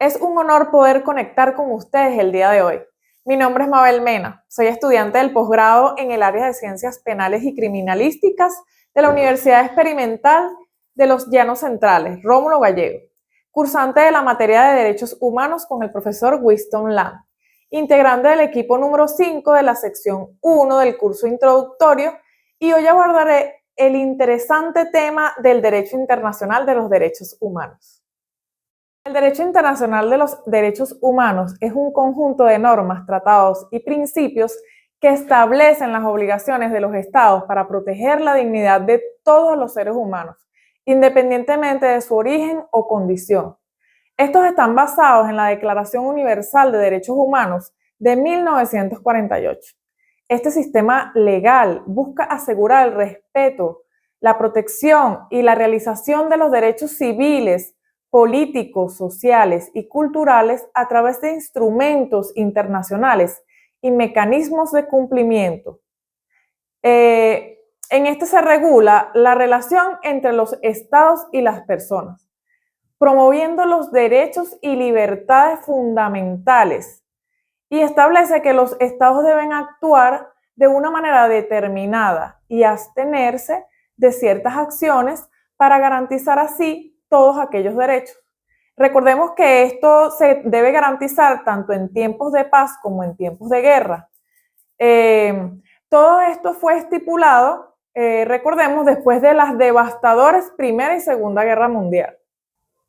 Es un honor poder conectar con ustedes el día de hoy. Mi nombre es Mabel Mena, soy estudiante del posgrado en el área de Ciencias Penales y Criminalísticas de la Universidad Experimental de los Llanos Centrales, Rómulo Gallego, cursante de la materia de Derechos Humanos con el profesor Winston Lam, integrante del equipo número 5 de la sección 1 del curso introductorio, y hoy abordaré el interesante tema del Derecho Internacional de los Derechos Humanos. El Derecho Internacional de los Derechos Humanos es un conjunto de normas, tratados y principios que establecen las obligaciones de los estados para proteger la dignidad de todos los seres humanos, independientemente de su origen o condición. Estos están basados en la Declaración Universal de Derechos Humanos de 1948. Este sistema legal busca asegurar el respeto, la protección y la realización de los derechos civiles, políticos, sociales y culturales a través de instrumentos internacionales y mecanismos de cumplimiento. En este se regula la relación entre los estados y las personas, promoviendo los derechos y libertades fundamentales, y establece que los estados deben actuar de una manera determinada y abstenerse de ciertas acciones para garantizar así todos aquellos derechos. Recordemos que esto se debe garantizar tanto en tiempos de paz como en tiempos de guerra. Todo esto fue estipulado, recordemos, después de las devastadoras Primera y Segunda Guerra Mundial.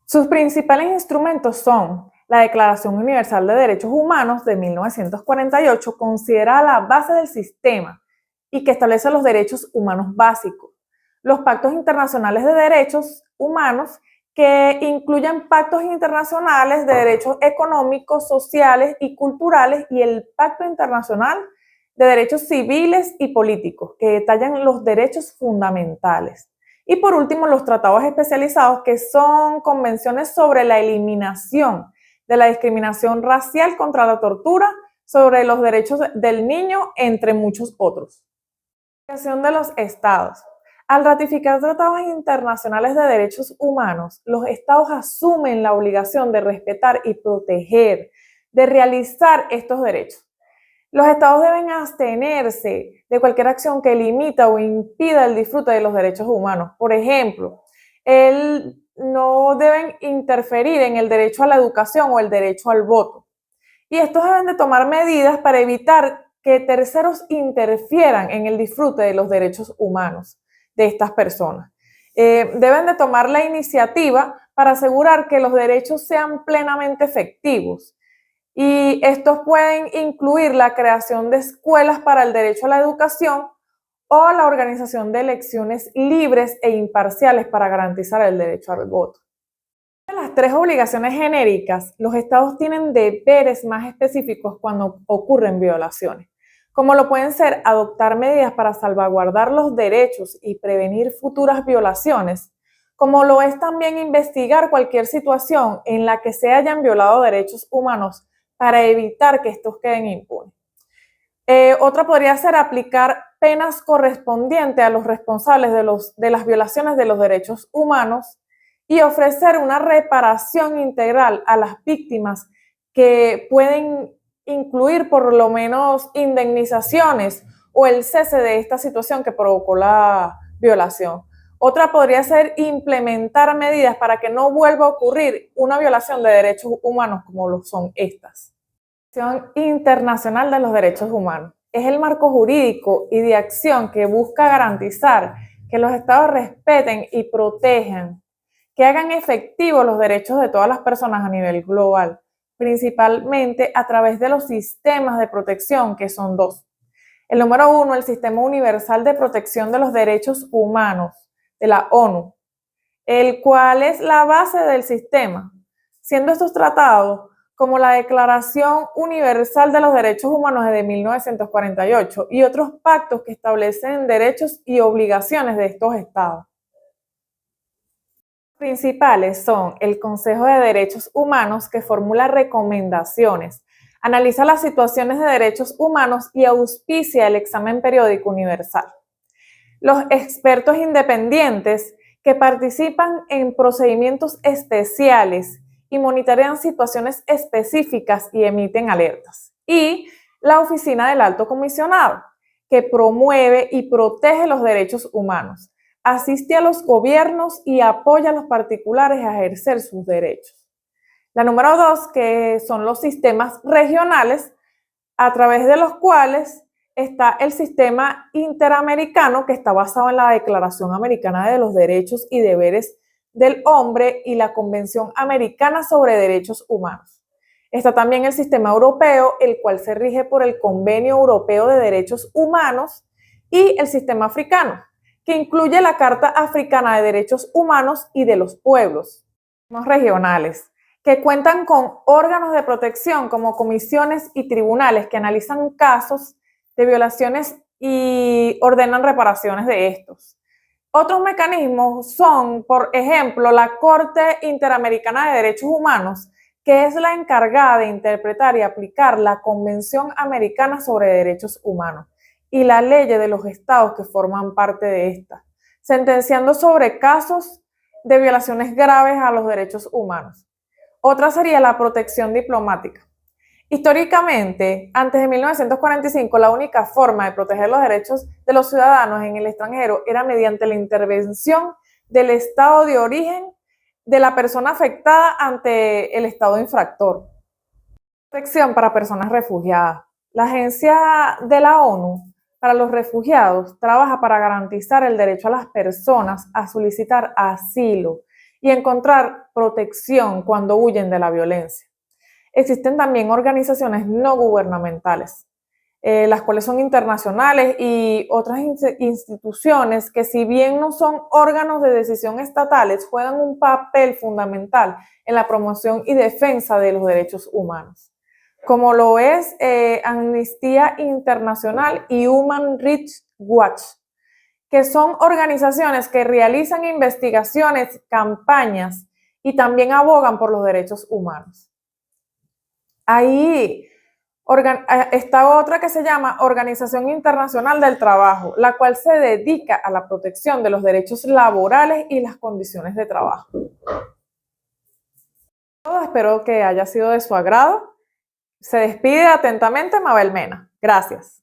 Sus principales instrumentos son la Declaración Universal de Derechos Humanos de 1948, considerada la base del sistema y que establece los derechos humanos básicos. Los pactos internacionales de derechos humanos, que incluyen pactos internacionales de derechos económicos, sociales y culturales, y el Pacto Internacional de Derechos Civiles y Políticos, que detallan los derechos fundamentales. Y por último, los tratados especializados, que son convenciones sobre la eliminación de la discriminación racial, contra la tortura, sobre los derechos del niño, entre muchos otros. Ratificación de los estados. Al ratificar tratados internacionales de derechos humanos, los estados asumen la obligación de respetar y proteger, de realizar estos derechos. Los estados deben abstenerse de cualquier acción que limita o impida el disfrute de los derechos humanos. Por ejemplo, no deben interferir en el derecho a la educación o el derecho al voto. Y estos deben de tomar medidas para evitar que terceros interfieran en el disfrute de los derechos humanos de estas personas. Deben de tomar la iniciativa para asegurar que los derechos sean plenamente efectivos. Y estos pueden incluir la creación de escuelas para el derecho a la educación o la organización de elecciones libres e imparciales para garantizar el derecho al voto. En las tres obligaciones genéricas, los estados tienen deberes más específicos cuando ocurren violaciones, como lo pueden ser adoptar medidas para salvaguardar los derechos y prevenir futuras violaciones, como lo es también investigar cualquier situación en la que se hayan violado derechos humanos para evitar que estos queden impunes. Otra podría ser aplicar penas correspondientes a los responsables de las violaciones de los derechos humanos y ofrecer una reparación integral a las víctimas, que pueden incluir por lo menos indemnizaciones o el cese de esta situación que provocó la violación. Otra podría ser implementar medidas para que no vuelva a ocurrir una violación de derechos humanos como lo son estas. La Convención Internacional de los Derechos Humanos es el marco jurídico y de acción que busca garantizar que los estados respeten y protejan, que hagan efectivos los derechos de todas las personas a nivel global, principalmente a través de los sistemas de protección, que son dos. El número 1, el Sistema Universal de Protección de los Derechos Humanos de la ONU, el cual es la base del sistema, siendo estos tratados como la Declaración Universal de los Derechos Humanos de 1948 y otros pactos que establecen derechos y obligaciones de estos estados. Los principales son el Consejo de Derechos Humanos, que formula recomendaciones, analiza las situaciones de derechos humanos y auspicia el examen periódico universal. Los expertos independientes, que participan en procedimientos especiales y monitorean situaciones específicas y emiten alertas. Y la Oficina del Alto Comisionado, que promueve y protege los derechos humanos, asiste a los gobiernos y apoya a los particulares a ejercer sus derechos. La número 2, que son los sistemas regionales, a través de los cuales está el sistema interamericano, que está basado en la Declaración Americana de los Derechos y Deberes del Hombre y la Convención Americana sobre Derechos Humanos. Está también el sistema europeo, el cual se rige por el Convenio Europeo de Derechos Humanos, y el sistema africano, que incluye la Carta Africana de Derechos Humanos y de los Pueblos. Los regionales, que cuentan con órganos de protección como comisiones y tribunales que analizan casos de violaciones y ordenan reparaciones de estos. Otros mecanismos son, por ejemplo, la Corte Interamericana de Derechos Humanos, que es la encargada de interpretar y aplicar la Convención Americana sobre Derechos Humanos y la ley de los estados que forman parte de esta, sentenciando sobre casos de violaciones graves a los derechos humanos. Otra sería la protección diplomática. Históricamente, antes de 1945, la única forma de proteger los derechos de los ciudadanos en el extranjero era mediante la intervención del estado de origen de la persona afectada ante el estado infractor. Protección para personas refugiadas. La Agencia de la ONU para los Refugiados trabaja para garantizar el derecho a las personas a solicitar asilo y encontrar protección cuando huyen de la violencia. Existen también organizaciones no gubernamentales, las cuales son internacionales, y otras instituciones que, si bien no son órganos de decisión estatales, juegan un papel fundamental en la promoción y defensa de los derechos humanos, como lo es Amnistía Internacional y Human Rights Watch, que son organizaciones que realizan investigaciones, campañas y también abogan por los derechos humanos. Ahí está otra que se llama Organización Internacional del Trabajo, la cual se dedica a la protección de los derechos laborales y las condiciones de trabajo. Espero que haya sido de su agrado. Se despide atentamente Mabel Mena. Gracias.